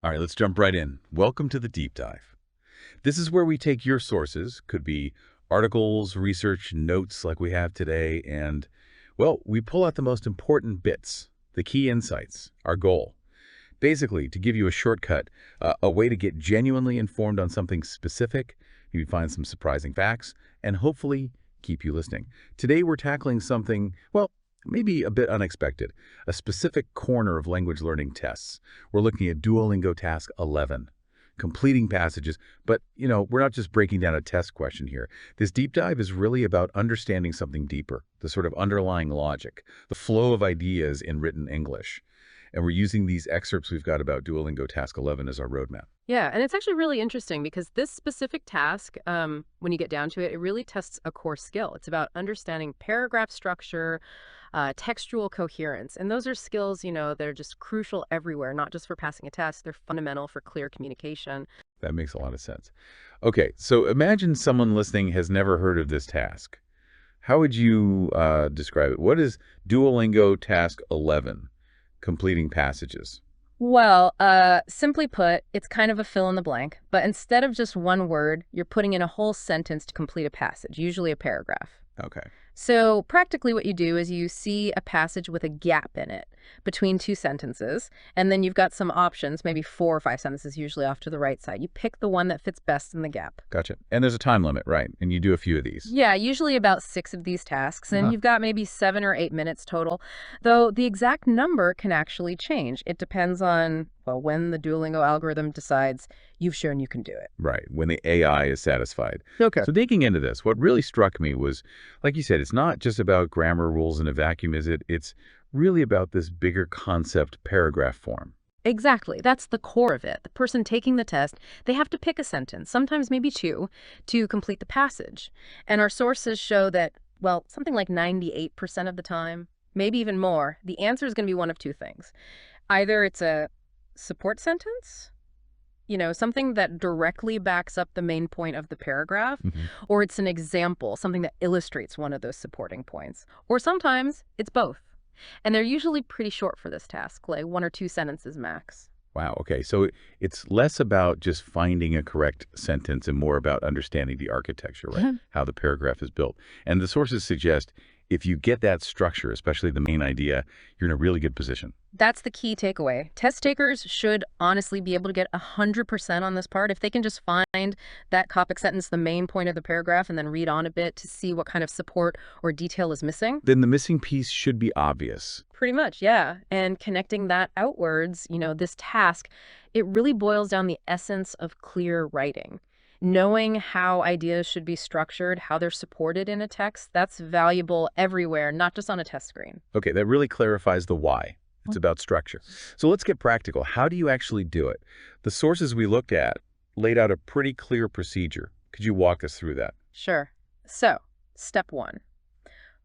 All right, let's jump right in. Welcome to the deep dive. This is where we take your sources, could be articles, research, notes like we have today, and, well, we pull out the most important bits, the key insights, our goal. Basically, to give you a shortcut, a way to get genuinely informed on something specific, maybe find some surprising facts, and hopefully keep you listening. Today we're tackling something, well, maybe a bit unexpected, a specific corner of language learning tests. We're looking at Duolingo Task 11, completing passages, but, we're not just breaking down a test question here. This deep dive is really about understanding something deeper, the sort of underlying logic, the flow of ideas in written English. And we're using these excerpts we've got about Duolingo Task 11 as our roadmap. Yeah, and it's actually really interesting because this specific task, when you get down to it, it really tests a core skill. It's about understanding paragraph structure, textual coherence. And those are skills, that are just crucial everywhere, not just for passing a test. They're fundamental for clear communication. That makes a lot of sense. Okay, so imagine someone listening has never heard of this task. How would you describe it? What is Duolingo Task 11, completing passages? Well, simply put, it's kind of a fill in the blank, but instead of just one word, you're putting in a whole sentence to complete a passage, usually a paragraph. Okay. So practically what you do is you see a passage with a gap in it between two sentences, and then you've got some options, maybe 4 or 5 sentences, usually off to the right side. You pick the one that fits best in the gap. Gotcha. And there's a time limit, right? And you do a few of these. Yeah, usually about 6 of these tasks, and you've got maybe 7 or 8 minutes total, though the exact number can actually change. It depends on, well, when the Duolingo algorithm decides you've shown you can do it. Right, when the AI is satisfied. Okay. So digging into this, what really struck me was, like you said, it's not just about grammar rules in a vacuum, is it? It's really about this bigger concept, paragraph form. Exactly. That's the core of it. The person taking the test, they have to pick a sentence, sometimes maybe 2, to complete the passage. And our sources show that, well, something like 98% of the time, maybe even more, the answer is going to be one of 2 things. Either it's a support sentence, something that directly backs up the main point of the paragraph, or it's an example, something that illustrates one of those supporting points. Or sometimes it's both. And they're usually pretty short for this task, like 1 or 2 sentences max. Wow, okay. So it's less about just finding a correct sentence and more about understanding the architecture, right? How the paragraph is built. And the sources suggest if you get that structure, especially the main idea, you're in a really good position. That's the key takeaway. Test takers should honestly be able to get 100% on this part if they can just find that topic sentence, the main point of the paragraph, and then read on a bit to see what kind of support or detail is missing. Then the missing piece should be obvious. Pretty much, yeah. And connecting that outwards, this task, it really boils down the essence of clear writing. Knowing how ideas should be structured, how they're supported in a text, that's valuable everywhere, not just on a test screen. Okay, that really clarifies the why. It's about structure. So let's get practical. How do you actually do it? The sources we looked at laid out a pretty clear procedure. Could you walk us through that? Sure. So, step 1.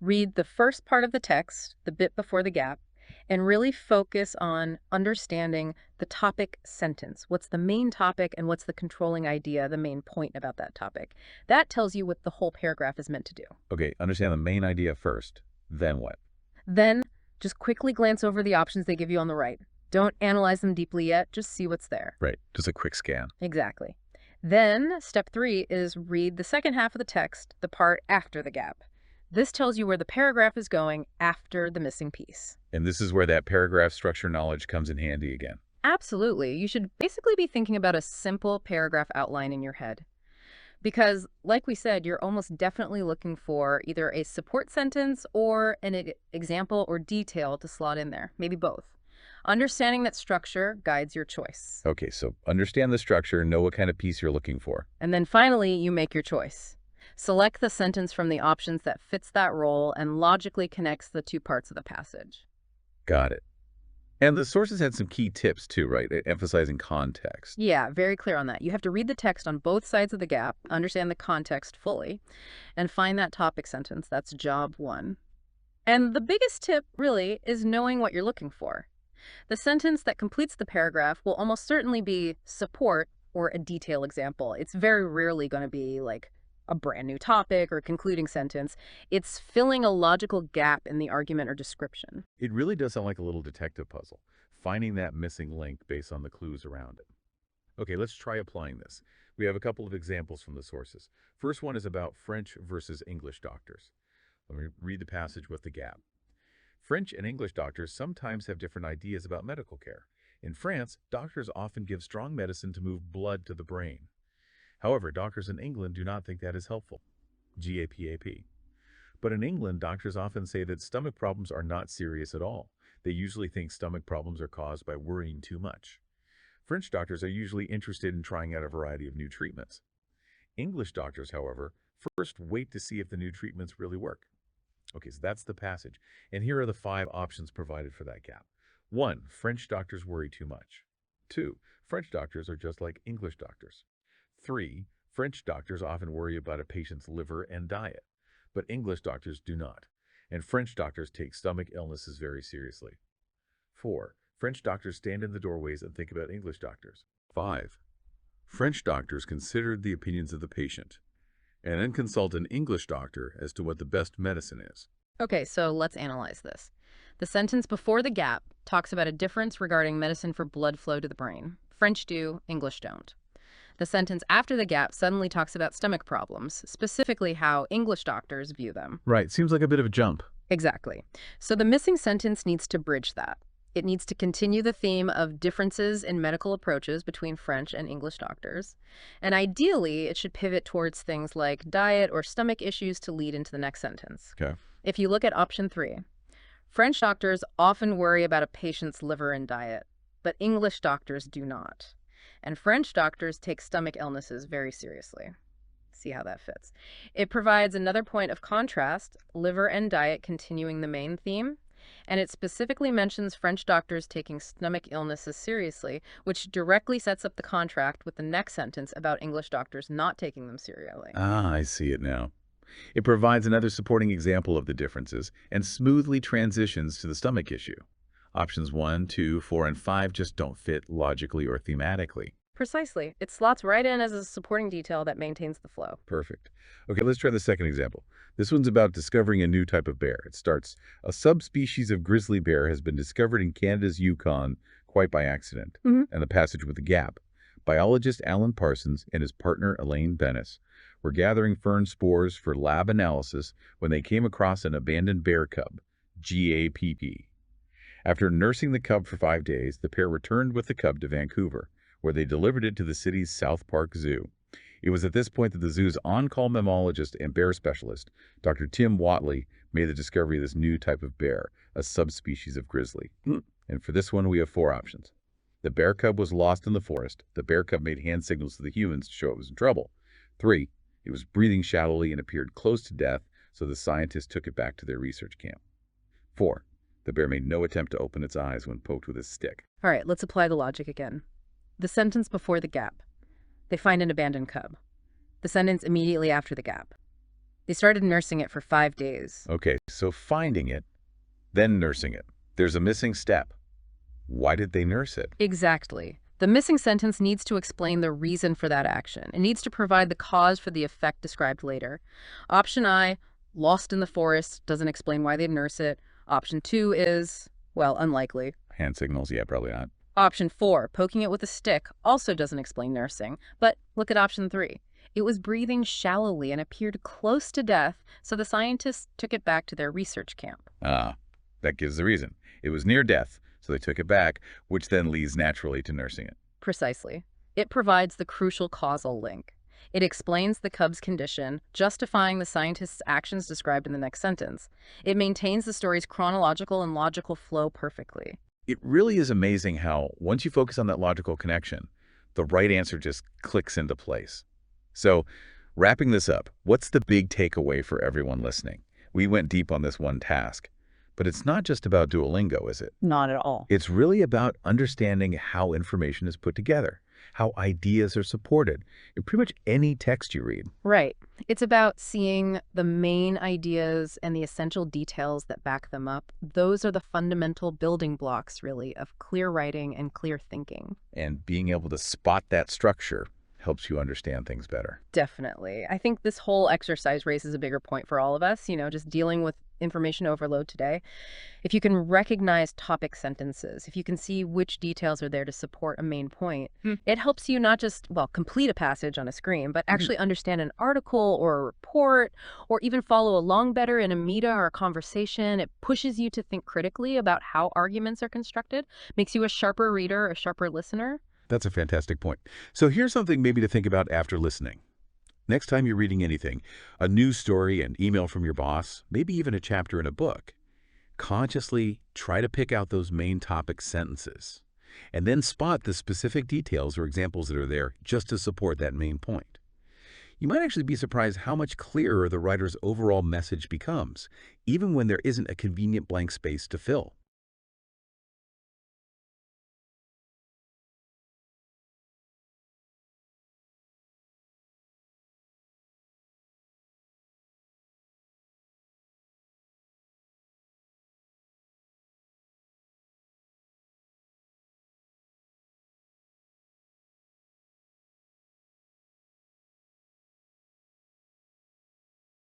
Read the first part of the text, the bit before the gap, and really focus on understanding the topic sentence. What's the main topic and what's the controlling idea, the main point about that topic? That tells you what the whole paragraph is meant to do. Okay, understand the main idea first. Then what? Then just quickly glance over the options they give you on the right. Don't analyze them deeply yet, just see what's there. Right, just a quick scan. Exactly. Then step 3 is read the second half of the text, the part after the gap. This tells you where the paragraph is going after the missing piece. And this is where that paragraph structure knowledge comes in handy again. Absolutely. You should basically be thinking about a simple paragraph outline in your head. Because, like we said, you're almost definitely looking for either a support sentence or an example or detail to slot in there, maybe both. Understanding that structure guides your choice. Okay, so understand the structure, know what kind of piece you're looking for. And then finally, you make your choice. Select the sentence from the options that fits that role and logically connects the 2 parts of the passage. Got it. And the sources had some key tips too, right? Emphasizing context. Yeah, very clear on that. You have to read the text on both sides of the gap, understand the context fully, and find that topic sentence. That's job 1. And the biggest tip, really, is knowing what you're looking for. The sentence that completes the paragraph will almost certainly be support or a detail example. It's very rarely going to be like a brand new topic or concluding sentence. It's filling a logical gap in the argument or description. It really does sound like a little detective puzzle, finding that missing link based on the clues around it. Okay, let's try applying this. We have a couple of examples from the sources. First one is about French versus English doctors. Let me read the passage with the gap. French and English doctors sometimes have different ideas about medical care. In France, doctors often give strong medicine to move blood to the brain. However, doctors in England do not think that is helpful. GAPAP. But in England, doctors often say that stomach problems are not serious at all. They usually think stomach problems are caused by worrying too much. French doctors are usually interested in trying out a variety of new treatments. English doctors, however, first wait to see if the new treatments really work. Okay, so that's the passage. And here are the 5 options provided for that gap. 1. French doctors worry too much. 2. French doctors are just like English doctors. 3. French doctors often worry about a patient's liver and diet, but English doctors do not. And French doctors take stomach illnesses very seriously. 4. French doctors stand in the doorways and think about English doctors. 5. French doctors consider the opinions of the patient and then consult an English doctor as to what the best medicine is. Okay, so let's analyze this. The sentence before the gap talks about a difference regarding medicine for blood flow to the brain. French do, English don't. The sentence after the gap suddenly talks about stomach problems, specifically how English doctors view them. Right, seems like a bit of a jump. Exactly. So the missing sentence needs to bridge that. It needs to continue the theme of differences in medical approaches between French and English doctors. And ideally, it should pivot towards things like diet or stomach issues to lead into the next sentence. Okay. If you look at option 3, French doctors often worry about a patient's liver and diet, but English doctors do not. And French doctors take stomach illnesses very seriously. See how that fits. It provides another point of contrast, liver and diet continuing the main theme. And it specifically mentions French doctors taking stomach illnesses seriously, which directly sets up the contrast with the next sentence about English doctors not taking them seriously. Ah, I see it now. It provides another supporting example of the differences and smoothly transitions to the stomach issue. Options 1, 2, 4, and 5 just don't fit logically or thematically. Precisely. It slots right in as a supporting detail that maintains the flow. Perfect. Okay, let's try the second example. This one's about discovering a new type of bear. It starts, a subspecies of grizzly bear has been discovered in Canada's Yukon quite by accident. And the passage with the gap. Biologist Alan Parsons and his partner Elaine Bennis were gathering fern spores for lab analysis when they came across an abandoned bear cub, GAPP. After nursing the cub for 5 days, the pair returned with the cub to Vancouver, where they delivered it to the city's South Park Zoo. It was at this point that the zoo's on-call mammologist and bear specialist, Dr. Tim Watley, made the discovery of this new type of bear, a subspecies of grizzly. And for this one, we have 4 options. The bear cub was lost in the forest. The bear cub made hand signals to the humans to show it was in trouble. 3, it was breathing shallowly and appeared close to death, so the scientists took it back to their research camp. 4, the bear made no attempt to open its eyes when poked with a stick. All right, let's apply the logic again. The sentence before the gap. They find an abandoned cub. The sentence immediately after the gap. They started nursing it for 5 days. Okay, so finding it, then nursing it. There's a missing step. Why did they nurse it? Exactly. The missing sentence needs to explain the reason for that action. It needs to provide the cause for the effect described later. Option I, lost in the forest, doesn't explain why they'd nurse it. Option 2 is, well, unlikely. Hand signals, yeah, probably not. Option 4, poking it with a stick, also doesn't explain nursing. But look at option 3. It was breathing shallowly and appeared close to death, so the scientists took it back to their research camp. Ah, that gives the reason. It was near death, so they took it back, which then leads naturally to nursing it. Precisely. It provides the crucial causal link. It explains the cub's condition, justifying the scientist's actions described in the next sentence. It maintains the story's chronological and logical flow perfectly. It really is amazing how, once you focus on that logical connection, the right answer just clicks into place. So, wrapping this up, what's the big takeaway for everyone listening? We went deep on this one task, but it's not just about Duolingo, is it? Not at all. It's really about understanding how information is put together, how ideas are supported, in pretty much any text you read. Right. It's about seeing the main ideas and the essential details that back them up. Those are the fundamental building blocks, really, of clear writing and clear thinking. And being able to spot that structure helps you understand things better. Definitely. I think this whole exercise raises a bigger point for all of us, just dealing with information overload today. If you can recognize topic sentences, if you can see which details are there to support a main point, Hmm. it helps you not just, well, complete a passage on a screen, but Mhm. actually understand an article or a report, or even follow along better in a meeting or a conversation. It pushes you to think critically about how arguments are constructed, makes you a sharper reader, a sharper listener. That's a fantastic point. So here's something maybe to think about after listening. Next time you're reading anything, a news story, an email from your boss, maybe even a chapter in a book, consciously try to pick out those main topic sentences and then spot the specific details or examples that are there just to support that main point. You might actually be surprised how much clearer the writer's overall message becomes, even when there isn't a convenient blank space to fill.